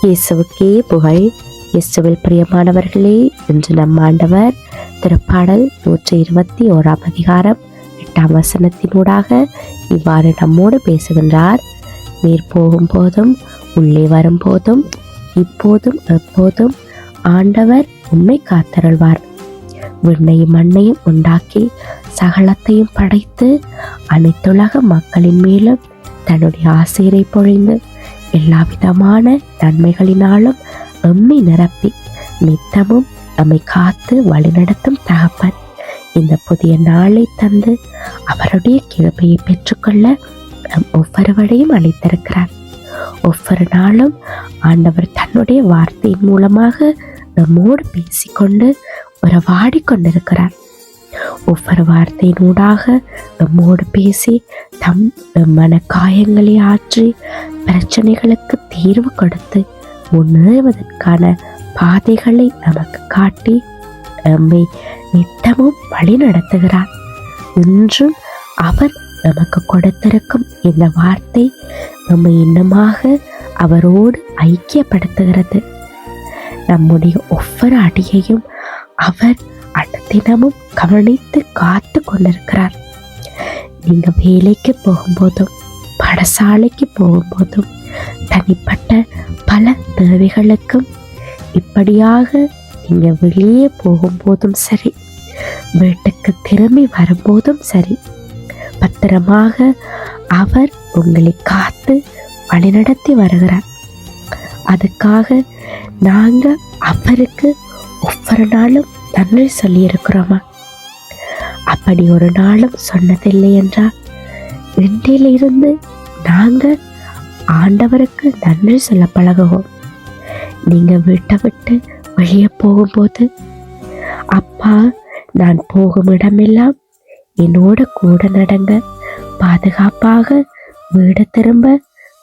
இயேசுவுக்கே புகழ். இயேசுவில் பிரியமானவர்களே, இன்று நம் ஆண்டவர் திருப்பாடல் 121 அதிகாரம் 8 வசனத்தினூடாக இவ்வாறு நம்மோடு பேசுகின்றார். நீர் போகும் போதும் உள்ளே வரும்போதும் இப்போதும் எப்போதும் ஆண்டவர் உம்மை காத்தருள்வார். விண்ணையும் மண்ணையும் உண்டாக்கி சகலத்தையும் படைத்து அனைத்துலக மக்களின் மேலும் தன்னுடைய ஆசீரை பொழிந்து எல்லா விதமான நன்மைகளினாலும் எம்மை நிரப்பி நித்தமும் நம்மை காத்து வழிநடத்தும் தகப்பன் இந்த புதிய நாளை தந்து அவருடைய கிருபையை பெற்றுக்கொள்ள நம் ஒவ்வொருவரையும் அழைத்திருக்கிறார். ஒவ்வொரு நாளும் ஆண்டவர் தன்னுடைய வார்த்தையின் மூலமாக நம்மோடு பேசிக்கொண்டு உறவாடி கொண்டிருக்கிறார். ஒவ்வொரு வார்த்தையினூடாக நம்மோடு பேசி தம் மன காயங்களை ஆற்றி பிரச்சனைகளுக்கு தீர்வு கொடுத்து முன்னேறுவதற்கான பாதைகளை நமக்கு காட்டி நம்மை நித்தமும் வழி நடத்துகிறார். இன்றும் அவர் நமக்கு கொடுத்திருக்கும் இந்த வார்த்தை நம்மை இன்னமாக அவரோடு ஐக்கியப்படுத்துகிறது. நம்முடைய ஒவ்வொரு அடியையும் அவர் தினமும் கவனித்து காத்து கொண்டிருக்கிறார். நீங்க வேலைக்கு போகும்போதும் பாடசாலைக்கு போகும்போதும் தனிப்பட்ட பல தேவைகளுக்கும் இப்படியாக நீங்க வெளியே போகும்போதும் சரி, வீட்டுக்கு திரும்பி வரும்போதும் சரி, பத்திரமாக அவர் உங்களை காத்து வழிநடத்தி வருகிறார். அதுக்காக நாங்க அவருக்கு ஒவ்வொரு நாளும் நன்றி சொல்லி இருக்கிறோமா? அப்படி ஒரு நாளும் சொன்னதில்லை என்றால் இன்றிலிருந்து நாங்க ஆண்டவருக்கு நன்றி சொல்ல பழகுவோம். நீங்க வீட்டை விட்டு வெளியே போகும்போது, அப்பா நான் போகும் இடமெல்லாம் என்னோட கூட நடங்க, பாதுகாப்பாக வீடு திரும்ப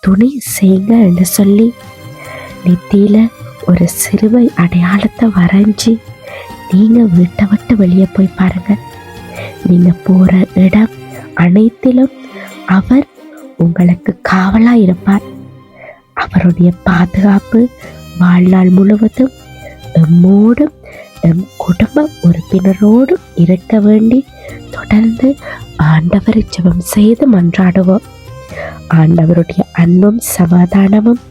துணி செய்யுங்க என்று சொல்லி நெத்தியில ஒரு சிறுவை அடையாளத்தை வரைஞ்சி நீங்க வீட்டை விட்டு வெளியே போய் பாருங்க. நீங்க போற இடம் அனைத்திலும் அவர் உங்களுக்கு காவலா இருப்பார். அவருடைய பாதுகாப்பு வாழ்நாள் முழுவதும் எம்மோடும் எம் குடும்ப உறுப்பினரோடும் இருக்க வேண்டி தொடர்ந்து ஆண்டவரை ஜெபம் செய்து மன்றாடுவோம். ஆண்டவருடைய அன்பும் சமாதானமும்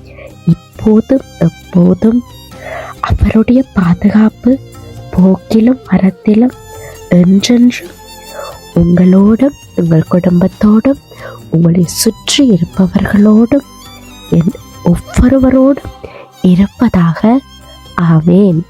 இப்போதும் எப்போதும் அவருடைய பாதுகாப்பு போக்கிலும் மரத்திலும் என்றென்றும் உங்களோடும் உங்கள் குடும்பத்தோடும் உங்களை சுற்றி இருப்பவர்களோடும் ஒவ்வொருவரோடும் இருப்பதாக. ஆமேன்.